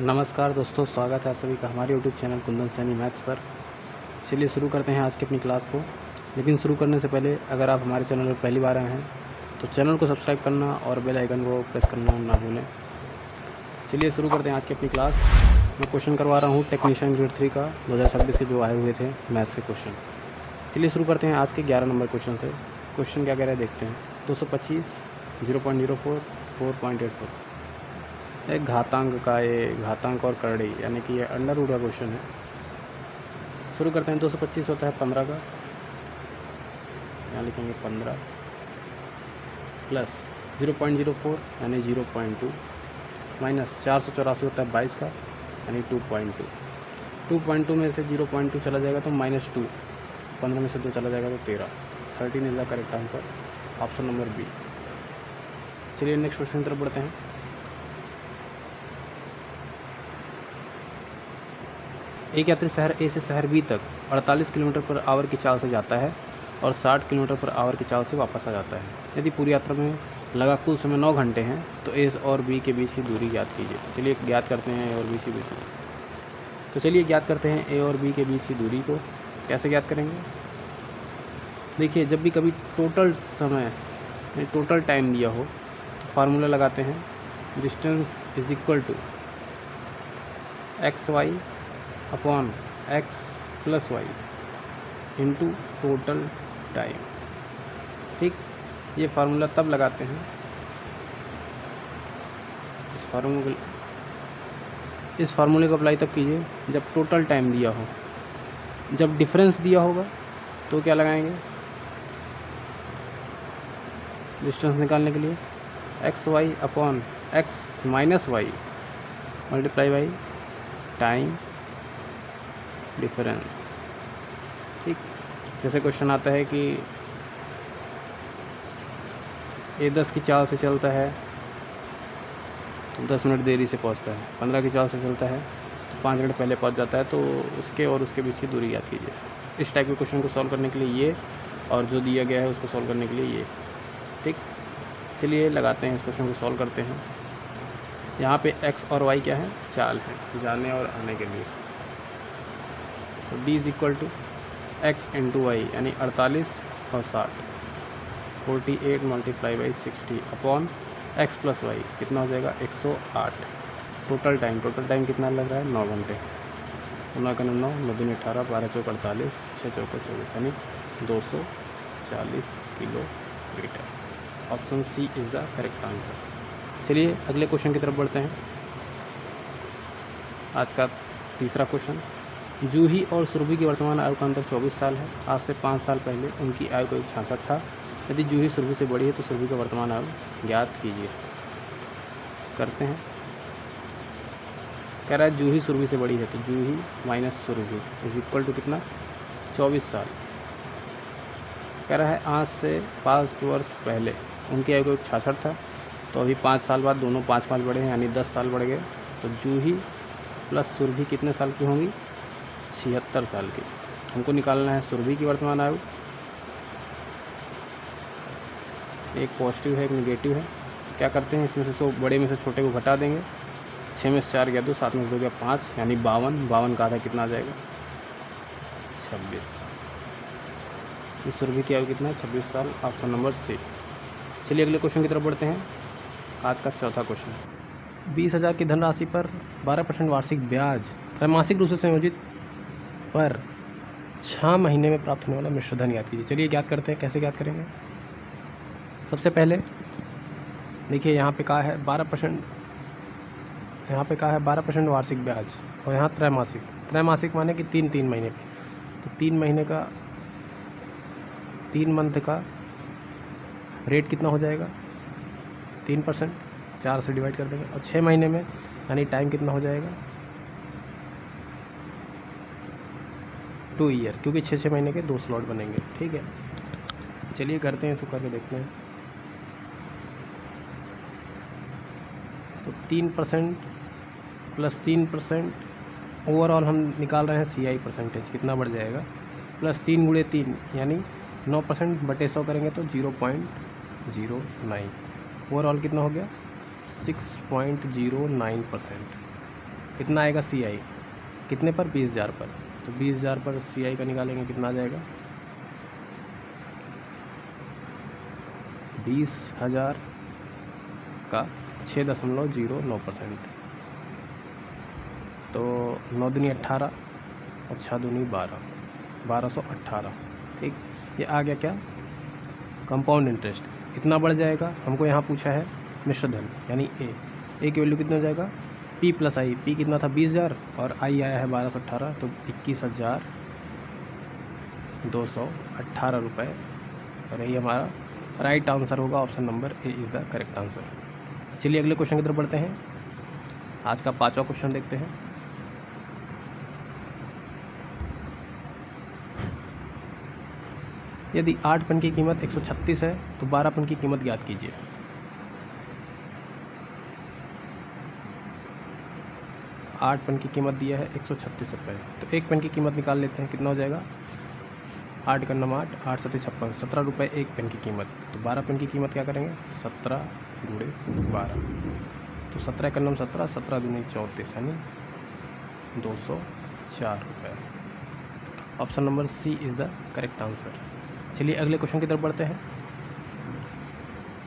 नमस्कार दोस्तों, स्वागत है सभी का हमारे YouTube channel Kundan Saini maths पर। चलिए शुरू करते हैं आज की अपनी क्लास को। लेकिन शुरू करने से पहले अगर आप हमारे चैनल पर पहली बार आए हैं तो चैनल को सब्सक्राइब करना और बेल आइकन को प्रेस करना ना भूलें। चलिए शुरू करते हैं आज की अपनी क्लास। मैं क्वेश्चन करवा रहा हूँ टेक्नीशियन ग्रेड 3 का 2026 के जो आए हुए थे मैथ्स के क्वेश्चन। चलिए शुरू करते हैं आज के 11 नंबर क्वेश्चन से। क्वेश्चन क्या कह रहे हैं देखते हैं। 225, 0.04, 4.84। एक घातांक का ये घातांक और करड़ी यानी कि ये अंडर रूट का क्वेश्चन है। शुरू करते हैं। 225 होता है 15 का, यहाँ लिखेंगे 15 प्लस 0.04 यानी 0.2 माइनस 484 होता है 22 का यानी 2.2। 2.2 में से 0.2 चला जाएगा तो -2, 15 में से 2 चला जाएगा तो 13। 13 is the correct answer, option number B. चलिए नेक्स्ट क्वेश्चन की तरफ बढ़ते हैं। एक यात्री शहर ए से शहर बी तक 48 किलोमीटर पर आवर की चाल से जाता है और 60 किलोमीटर पर आवर की चाल से वापस आ जाता है। यदि पूरी यात्रा में लगा कुल समय 9 घंटे हैं तो ए और बी के बीच की दूरी ज्ञात कीजिए। चलिए ज्ञात करते हैं ए और बी के बीच की। तो चलिए ज्ञात करते हैं ए और बी के बीच की दूरी को। कैसे ज्ञात करेंगे? देखिए, जब भी कभी टोटल समय टोटल टाइम दिया हो तो फार्मूला लगाते हैं, distance is equal to x y upon x plus y into total time. ठीक, ये फार्मूला तब लगाते हैं, इस फार्मूले को अप्लाई तब कीजिए जब टोटल टाइम दिया हो। जब डिफरेंस दिया होगा तो क्या लगाएंगे डिस्टेंस निकालने के लिए? X y upon x minus y multiply by time difference. ठीक, जैसे क्वेश्चन आता है कि ए 10 की चाल से चलता है तो 10 मिनट देरी से पहुंचता है, 15 की चाल से चलता है तो 5 मिनट पहले पहुंच जाता है, तो उसके और उसके बीच की दूरी याद कीजिए। इस टाइप के क्वेश्चन को सॉल्व करने के लिए ये, और जो दिया गया है उसको सॉल्व करने के लिए ये। ठीक, चलिए लगाते हैं, इस क्वेश्चन को सॉल्व करते हैं। यहाँ पे एक्स और वाई क्या है? चाल है जाने और आने के लिए। तो d is equal to x into y यानी 48 और 60, 48 multiply by 60 upon x plus y कितना हो जाएगा? 108। टोटल टाइम कितना लग रहा है? 9 घंटे। 9 का 9, 9 दूनी 18, 12 चौक 48, 6 चौक 24 यानी 240 kilometre. Option C is the correct answer. चलिए अगले क्वेश्चन की तरफ बढ़ते हैं। आज का तीसरा क्वेश्चन। जूही और सुरभि की वर्तमान आयु का अंतर 24 साल है। आज से 5 साल पहले उनकी आयु का 66 था। यदि जूही सुरभि से बड़ी है तो सुरभि का वर्तमान आयु ज्ञात कीजिए। करते हैं। कह रहा है जूही सुरभि से बड़ी है तो Juhi minus Surabhi is equal to कितना? 24 साल। कह रहा है आज से 5 वर्ष पहले उनकी आयु का 66 था, तो अभी 5 साल बाद दोनों 5 बढ़े हैं यानी 10 साल बढ़ गए। तो जूही प्लस सुरभि कितने साल की होंगी? 76 साल की। हमको निकालना है सुरभि की वर्तमान आयु। एक पॉजिटिव है एक नेगेटिव है। क्या करते हैं, इसमें से बड़े में से छोटे को घटा देंगे। 6 में से 4 गया 2, 7 में से 2 गया 5 यानी 52। 52 का आधा कितना आ जाएगा? 26। इस सुरभि की आयु कितना है? 26 साल, ऑप्शन नंबर सी। चलिए अगले क्वेश्चन की तरफ बढ़ते हैं। आज का चौथा क्वेश्चन। 20,000 की धनराशि पर 12% वार्षिक ब्याज त्रैमासिक रूप से संयोजित पर 6 महीने में प्राप्त होने वाला मिश्रधन ज्ञात कीजिए। चलिए ज्ञात करते हैं। कैसे ज्ञात करेंगे? सबसे पहले देखिए, यहाँ पे कहा है 12%, यहाँ पे कहा है 12% वार्षिक ब्याज और यहाँ त्रैमासिक। त्रैमासिक माने कि 3 महीने पे, तो 3 महीने का 3 मंथ का रेट कितना हो जाएगा? 3%, 4 से डिवाइड कर देंगे। और 6 महीने में यानी टाइम कितना हो जाएगा? 2 ईयर, क्योंकि 6 महीने के 2 स्लॉट बनेंगे। ठीक है, चलिए करते हैं, इसको करके देखते हैं। तो 3% प्लस 3% ओवरऑल हम निकाल रहे हैं CI परसेंटेज कितना बढ़ जाएगा? प्लस 3 गुणे 3 यानी 9% बटे 100 करेंगे तो 0.09। ओवरऑल कितना हो गया? 6.09%। कितना आएगा सी आई, कितने पर 20,000 पर, तो 20,000 पर सी आई का निकालेंगे कितना आ जाएगा 20,000 का 6.09%, तो 9 दूनी 18 और 6 दूनी 12, 1218। ठीक, ये आ गया क्या कंपाउंड इंटरेस्ट। इतना बढ़ जाएगा, हमको यहाँ पूछा है मिश्र धन यानी ए की वैल्यू कितना हो जाएगा पी प्लस आई, पी कितना था 20,000 और आई आया है 1218, तो 21,218 रुपये, और यही हमारा राइट आंसर होगा। Option number A is the correct answer. चलिए अगले क्वेश्चन की तरफ बढ़ते हैं। आज का 5वां क्वेश्चन देखते हैं। यदि 8 पेन की कीमत 136 है तो 12 पेन की कीमत ज्ञात कीजिए। आठ पेन की कीमत दिया है 136 रुपये, तो एक पेन की कीमत निकाल लेते हैं, कितना हो जाएगा 8 का नाम 8, 8 7 56, 17 रुपये एक पेन की कीमत। तो 12 पेन की कीमत क्या करेंगे 17 गुणे 12, तो 17 का नाम 17, 17 दूनी 34 यानी 204 रुपये। Option number C is the correct answer. चलिए अगले क्वेश्चन की तरफ बढ़ते हैं।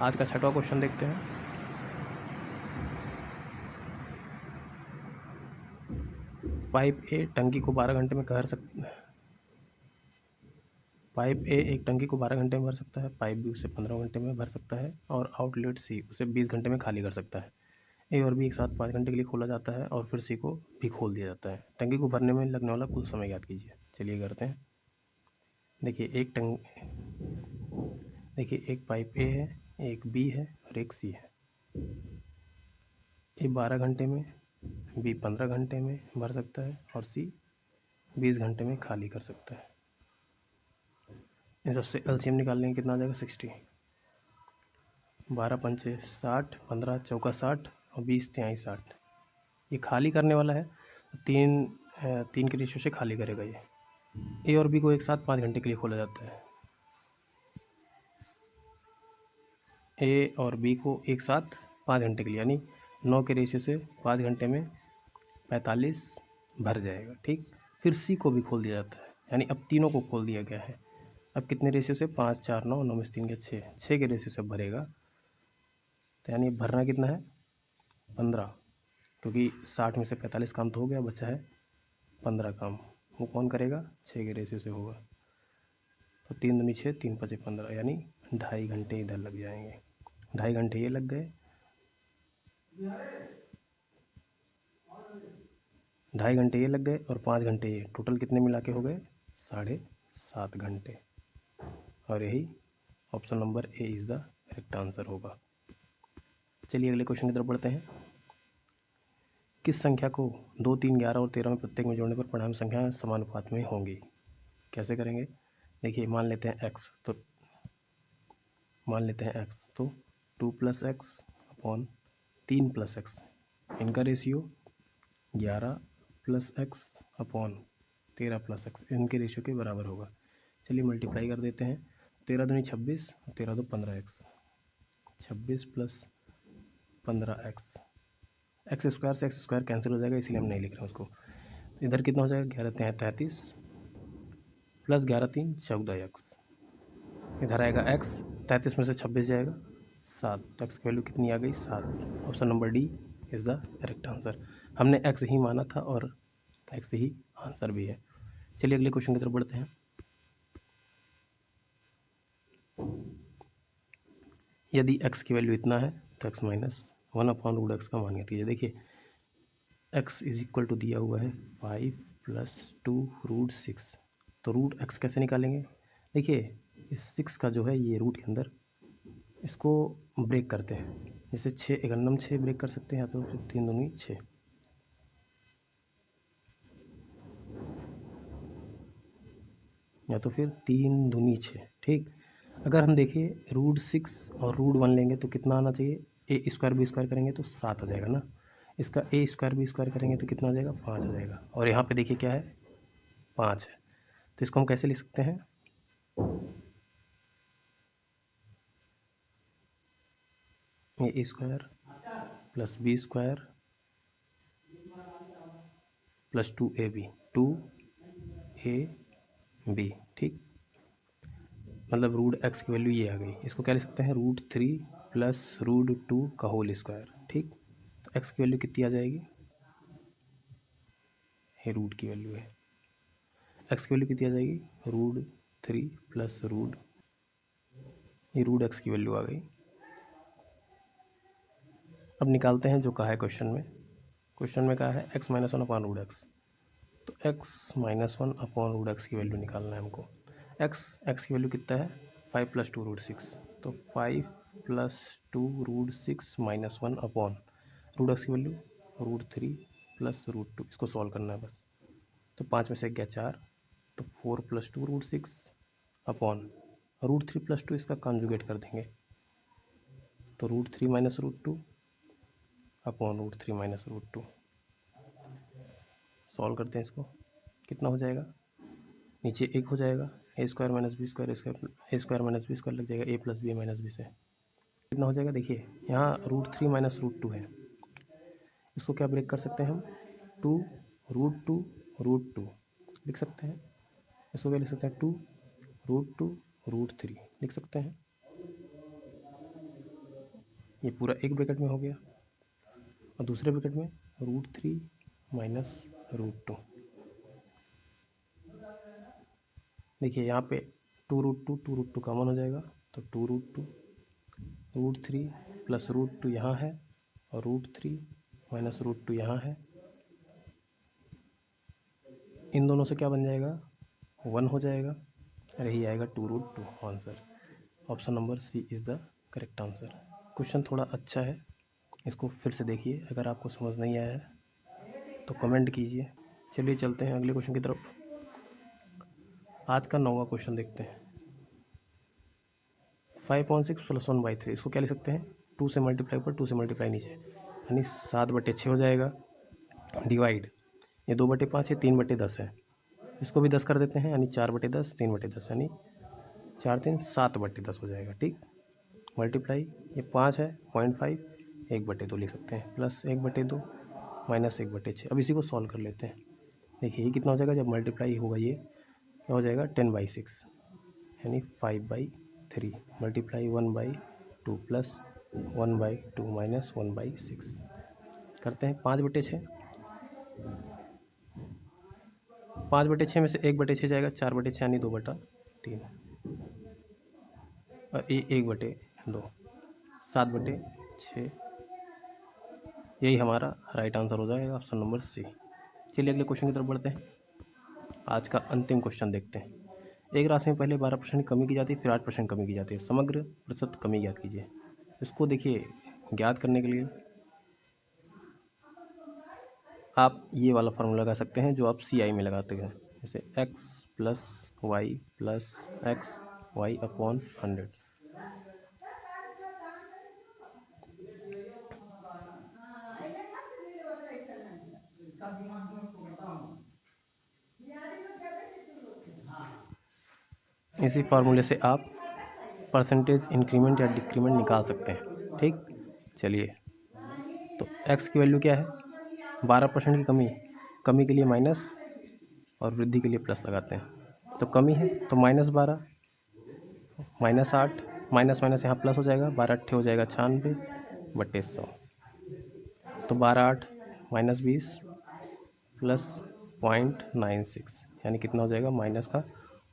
आज का 6वां क्वेश्चन देखते हैं। पाइप ए टंकी को 12 घंटे में पाइप ए एक टंकी को 12 घंटे में भर सकता है, पाइप बी उसे 15 घंटे में भर सकता है और आउटलेट सी उसे 20 घंटे में खाली कर सकता है। ए और बी एक साथ 5 घंटे के लिए खोला जाता है और फिर सी को भी खोल दिया जाता है। टंकी को भरने में लगने वाला कुल समय याद कीजिए। चलिए करते हैं। देखिए एक पाइप ए है, एक बी है और एक सी है। ए 12 घंटे में, बी 15 घंटे में भर सकता है और सी 20 घंटे में खाली कर सकता है। इन सबसे एलसीएम निकालने में कितना आ जाएगा 60, 12 पंचे 60, 15 चौका 60 और 20 तिहाई 60। ये खाली करने वाला है, तीन के रेशियो से खाली करेगा ये। ए और बी को एक साथ 5 घंटे के लिए खोला जाता है। ए और बी को एक साथ 5 घंटे के लिए, यानी 9 के रेशियो से 5 घंटे में 45 भर जाएगा। ठीक, फिर सी को भी खोल दिया जाता है, यानी अब तीनों को खोल दिया गया है। अब कितने रेशियो से 5 4 9 9 में से 3 के 6 के रेशियो से भरेगा, तो यानी भरना कितना है 15, क्योंकि 60 में से 45 काम तो हो गया, बचा है 15 काम। वो कौन करेगा 6 के रेशियो से होगा, तो 3 दूनी 6, 3 5 15, यानी 2.5 घंटे इधर लग जाएंगे। 2.5 घंटे ये लग गए, 2.5 घंटे ये लग गए और 5 घंटे ये, टोटल कितने मिला के हो गए 7.5 घंटे। और यही option number A is the correct answer होगा। चलिए अगले क्वेश्चन की तरफ बढ़ते हैं। किस संख्या को 2 3 11 और 13 में प्रत्येक में जोड़ने पर परिणामी संख्या समानुपात में होंगी। कैसे करेंगे, देखिए मान लेते हैं x, तो 2 + x अपॉन 3 + x, इनका रेशियो 11 + x अपॉन 13 + x, इनके रेशियो के बराबर होगा। चलिए मल्टीप्लाई कर देते हैं। 13 दूनी 26 और 13 दो 15x, 26 + 15x, एक्स स्क्वायर से एक्स स्क्वायर कैंसिल हो जाएगा, इसलिए हम नहीं लिख रहे हैं उसको। इधर कितना हो जाएगा 11 3 33 + 11 3 14x, इधर आएगा x, 33 में से 26 जाएगा 7, तो x की वैल्यू कितनी आ गई 7। Option number D is the correct answer. हमने x ही माना था और x ही आंसर भी है। चलिए अगले क्वेश्चन की तरफ बढ़ते हैं। यदि x की वैल्यू इतना है तो x - 1/√x का मान ज्ञात कीजिए। देखिए x = दिया हुआ है 5 + 2√6, तो √x कैसे निकालेंगे। देखिए इस 6 का जो है ये रूट के अंदर, इसको ब्रेक करते हैं, जैसे 6 1 6 ब्रेक कर सकते हैं, या तो फिर 3 दूनी 6, या तो फिर 3 दूनी 6। ठीक, अगर हम देखें √6 और √1 लेंगे तो कितना आना चाहिए, a² b² करेंगे तो 7 आ जाएगा ना, इसका a² b² करेंगे तो कितना आ जाएगा 5 आ जाएगा, और यहाँ पे देखिए क्या है 5 है, तो इसको हम कैसे लिख सकते हैं, a² + b² plus 2ab, 2ab, ठीक। मतलब रूट एक्स की वैल्यू ये आ गई। इसको क्या लिख सकते हैं, √3 प्लस √2 का होल स्क्वायर, ठीक। तो एक्स की वैल्यू कितनी आ जाएगी, ये रूट की वैल्यू है, एक्स की वैल्यू कितनी आ जाएगी, √3 प्लस ये रूट एक्स की वैल्यू आ गई। अब निकालते हैं जो कहा है क्वेश्चन में। क्वेश्चन में कहा है x-1/√x, तो x-1/√x की वैल्यू निकालना है हमको। x की वैल्यू कितना है, 5 + 2 √6, तो 5 + 2 √6 -1/√x की वैल्यू √3 प्लस √2, इसको सॉल्व करना है बस। तो 5 में से 1 गया 4, तो 4 + 2 √6 अपॉन √3 + 2 इसका कॉन्जुगेट कर देंगे, तो √3 - √2 अपॉन √3 - √2। सॉल्व करते हैं इसको, कितना हो जाएगा, नीचे 1 हो जाएगा, a² - b² लग जाएगा, a + b - b से कितना हो जाएगा। देखिए यहाँ √3 - √2 है, इसको क्या ब्रेक कर सकते हैं हम, 2 √2 √2 लिख सकते हैं। इसको क्या लिख सकते हैं, 2 √2 √3 लिख सकते हैं। ये पूरा एक ब्रैकेट में हो गया, और दूसरे ब्रैकेट में √3 - √2। देखिए यहाँ पे 2 √2 कॉमन हो जाएगा, तो 2 √2 √3 प्लस √2 यहाँ है, और √3 - √2 यहाँ है। इन दोनों से क्या बन जाएगा, 1 हो जाएगा, और यही आएगा 2 √2 answer. Option number C is the correct answer. Question थोड़ा अच्छा है, इसको फिर से देखिए, अगर आपको समझ नहीं आया है तो कमेंट कीजिए। चलिए चलते हैं अगले क्वेश्चन की तरफ। आज का 9वां क्वेश्चन देखते हैं। 5/6 + 1/3, इसको क्या लिख सकते हैं, 2 से मल्टीप्लाई ऊपर, 2 से मल्टीप्लाई नीचे, यानी 7/6 हो जाएगा, डिवाइड ये 2/5 है, 3/10 है, इसको भी 10 कर देते हैं, यानी 4/10 3/10, यानी 4 3 7/10 हो जाएगा, ठीक। मल्टीप्लाई ये 5 है, 0.5 1/2 लिख सकते हैं, प्लस 1/2 माइनस 1/6। अब इसी को सॉल्व कर लेते हैं। देखिए ये कितना हो जाएगा, जब मल्टीप्लाई होगा ये क्या हो जाएगा, 10/6, यानी 5/3 मल्टीप्लाई 1/2 प्लस 1/2 माइनस 1/6 करते हैं। 5/6, 5/6 में से 1/6 जाएगा, 4/6 यानी 2/3, और 1/2 7/6, यही हमारा राइट आंसर हो जाएगा, ऑप्शन नंबर सी। चलिए अगले क्वेश्चन की तरफ बढ़ते हैं। आज का अंतिम क्वेश्चन देखते हैं। एक राशि में पहले 12% की कमी की जाती है, फिर 8% कमी की जाती है, समग्र प्रतिशत कमी ज्ञात कीजिए। इसको देखिए, ज्ञात करने के लिए आप ये वाला फार्मूला लगा सकते हैं जो आप CI में लगाते हैं, जैसे x + y + x y upon 100। इसी फार्मूले से आप परसेंटेज इंक्रीमेंट या डिक्रीमेंट निकाल सकते हैं, ठीक। चलिए, तो x की वैल्यू क्या है, 12% की कमी के लिए माइनस और वृद्धि के लिए प्लस लगाते हैं। तो कमी है तो -12 -8, माइनस माइनस यहाँ प्लस हो जाएगा, 12 8 हो जाएगा 96/100, तो 12 8 -20 प्लस 0.96, यानी कितना हो जाएगा, माइनस का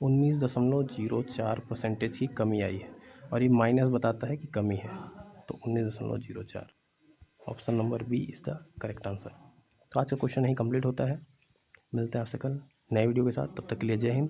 19.04% की कमी आई है, और ये माइनस बताता है कि कमी है, तो 19.04, option number B is the correct answer. तो आज का क्वेश्चन यही कंप्लीट होता है। मिलते हैं आपसे कल नए वीडियो के साथ, तब तक के लिए जय हिंद,